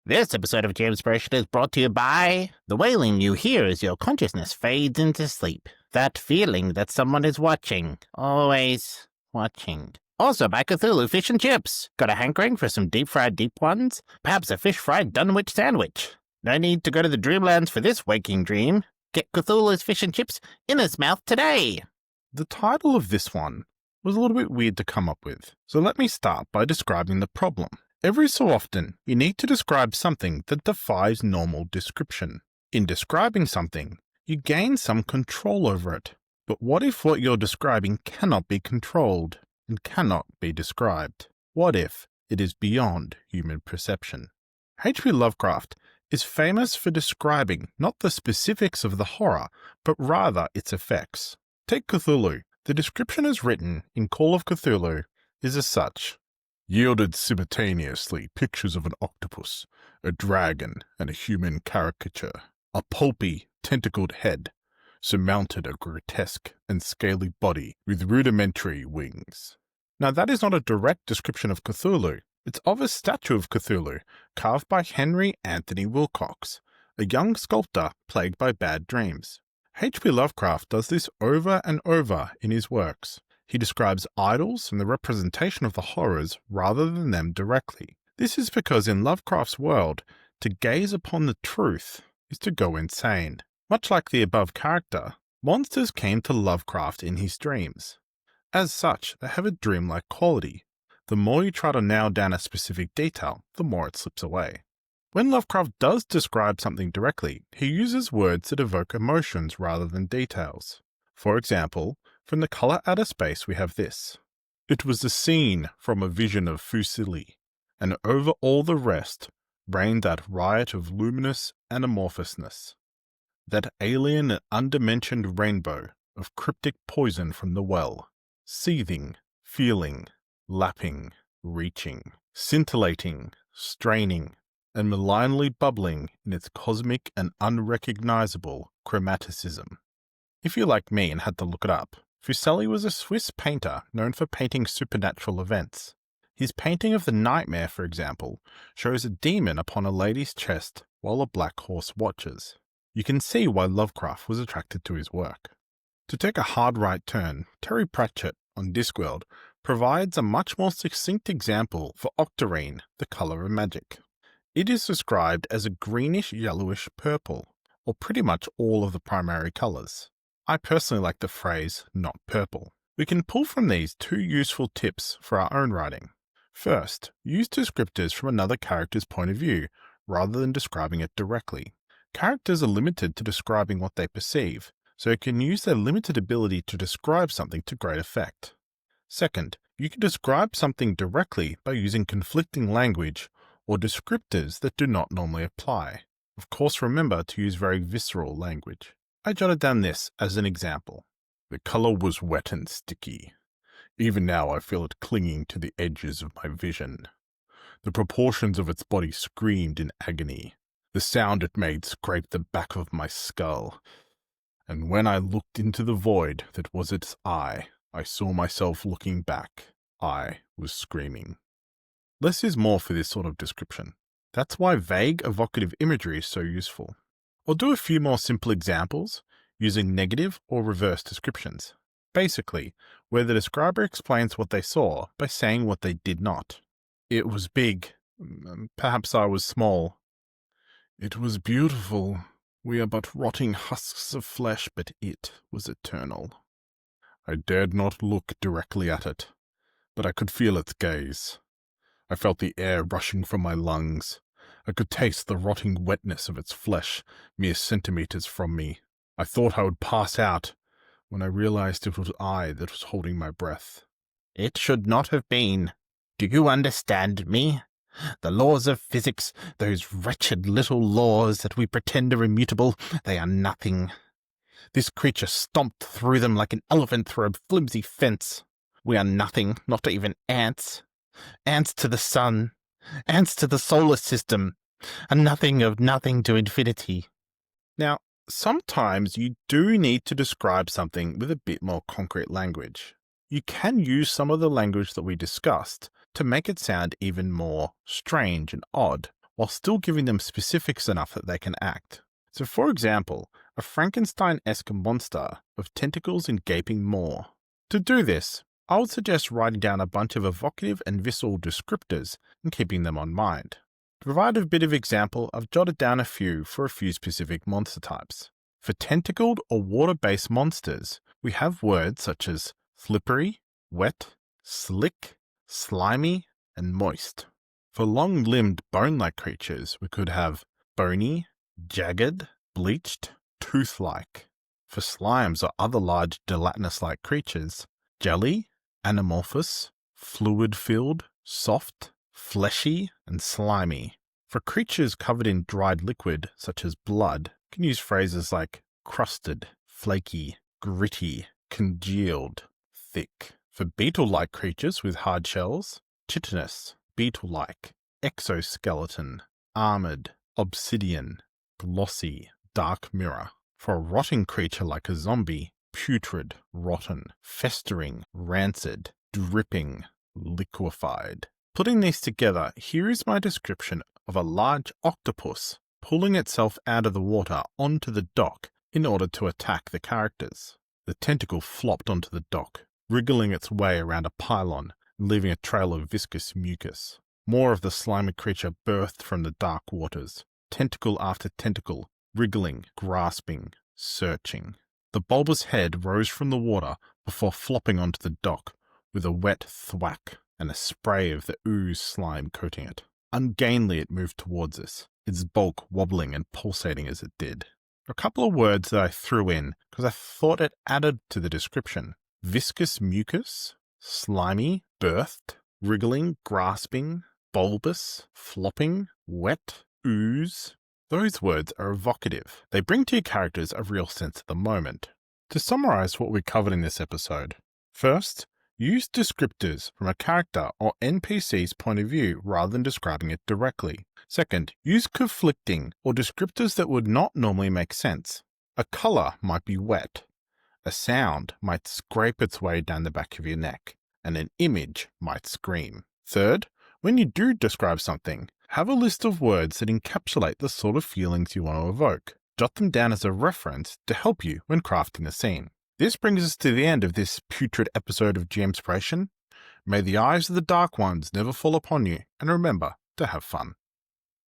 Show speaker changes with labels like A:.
A: This episode of GMspiration is brought to you by the wailing you hear as your consciousness fades into sleep. That feeling that someone is watching, always watching. Also by Cthulhu Fish and Chips. Got a hankering for some deep-fried deep ones? Perhaps a fish-fried Dunwich sandwich. No need to go to the dreamlands for this waking dream. Get Cthulhu's Fish and Chips in his mouth today.
B: The title of this one was a little bit weird to come up with, so let me start by describing the problem. Every so often, you need to describe something that defies normal description. In describing something, you gain some control over it. But what if what you're describing cannot be controlled and cannot be described? What if it is beyond human perception? HP Lovecraft is famous for describing not the specifics of the horror, but rather its effects. Take Cthulhu. The description as written in Call of Cthulhu is as such. Yielded simultaneously pictures of an octopus, a dragon, and a human caricature. A pulpy, tentacled head surmounted a grotesque and scaly body with rudimentary wings. Now that is not a direct description of Cthulhu. It's of a statue of Cthulhu carved by Henry Anthony Wilcox, a young sculptor plagued by bad dreams. H.P. Lovecraft does this over and over in his works. He describes idols and the representation of the horrors rather than them directly. This is because in Lovecraft's world, to gaze upon the truth is to go insane. Much like the above character, monsters came to Lovecraft in his dreams. As such, they have a dreamlike quality. The more you try to nail down a specific detail, the more it slips away. When Lovecraft does describe something directly, he uses words that evoke emotions rather than details. For example, from the color outer space we have this. It was a scene from a vision of Fusili, and over all the rest reigned that riot of luminous anamorphousness, that alien and undimensioned rainbow of cryptic poison from the well, seething, feeling, lapping, reaching, scintillating, straining, and malignly bubbling in its cosmic and unrecognizable chromaticism. If you're like me and had to look it up, Fuseli was a Swiss painter known for painting supernatural events. His painting of the Nightmare, for example, shows a demon upon a lady's chest while a black horse watches. You can see why Lovecraft was attracted to his work. To take a hard right turn, Terry Pratchett on Discworld provides a much more succinct example for octarine, the color of magic. It is described as a greenish-yellowish purple, or pretty much all of the primary colors. I personally like the phrase, not purple. We can pull from these two useful tips for our own writing. First, use descriptors from another character's point of view, rather than describing it directly. Characters are limited to describing what they perceive, so you can use their limited ability to describe something to great effect. Second, you can describe something directly by using conflicting language or descriptors that do not normally apply. Of course, remember to use very visceral language. I jotted down this as an example. The color was wet and sticky. Even now I feel it clinging to the edges of my vision. The proportions of its body screamed in agony. The sound it made scraped the back of my skull. And when I looked into the void that was its eye, I saw myself looking back. I was screaming. Less is more for this sort of description. That's why vague, evocative imagery is so useful. I'll do a few more simple examples using negative or reverse descriptions. Basically, where the describer explains what they saw by saying what they did not. It was big. Perhaps I was small. It was beautiful. We are but rotting husks of flesh, but it was eternal. I dared not look directly at it, but I could feel its gaze. I felt the air rushing from my lungs. I could taste the rotting wetness of its flesh mere centimeters from me. I thought I would pass out when I realized it was I that was holding my breath.
A: It should not have been. Do you understand me? The laws of physics, those wretched little laws that we pretend are immutable, they are nothing. This creature stomped through them like an elephant through a flimsy fence. We are nothing, not even ants. Ants to the sun. Ants to the solar system, a nothing of nothing to infinity.
B: Now, sometimes you do need to describe something with a bit more concrete language. You can use some of the language that we discussed to make it sound even more strange and odd, while still giving them specifics enough that they can act. So for example, a Frankenstein-esque monster with tentacles and gaping maw. To do this, I would suggest writing down a bunch of evocative and visceral descriptors and keeping them on mind. To provide a bit of example, I've jotted down a few for a few specific monster types. For tentacled or water-based monsters, we have words such as slippery, wet, slick, slimy, and moist. For long-limbed bone-like creatures, we could have bony, jagged, bleached, tooth-like. For slimes or other large gelatinous-like creatures, jelly, anamorphous, fluid-filled, soft, fleshy, and slimy. For creatures covered in dried liquid, such as blood, you can use phrases like crusted, flaky, gritty, congealed, thick. For beetle-like creatures with hard shells, chitinous, beetle-like, exoskeleton, armored, obsidian, glossy, dark mirror. For a rotting creature like a zombie, putrid, rotten, festering, rancid, dripping, liquefied. Putting these together, here is my description of a large octopus pulling itself out of the water onto the dock in order to attack the characters. The tentacle flopped onto the dock, wriggling its way around a pylon, leaving a trail of viscous mucus. More of the slimy creature birthed from the dark waters, tentacle after tentacle, wriggling, grasping, searching. The bulbous head rose from the water before flopping onto the dock, with a wet thwack and a spray of the ooze slime coating it. Ungainly it moved towards us, its bulk wobbling and pulsating as it did. A couple of words that I threw in because I thought it added to the description. Viscous mucus, slimy, birthed, wriggling, grasping, bulbous, flopping, wet, ooze. Those words are evocative. They bring to your characters a real sense of the moment. To summarize what we covered in this episode, first, use descriptors from a character or NPC's point of view rather than describing it directly. Second, use conflicting or descriptors that would not normally make sense. A color might be wet. A sound might scrape its way down the back of your neck, and an image might scream. Third, when you do describe something, have a list of words that encapsulate the sort of feelings you want to evoke. Jot them down as a reference to help you when crafting a scene. This brings us to the end of this putrid episode of GMspiration. May the eyes of the dark ones never fall upon you, and remember to have fun.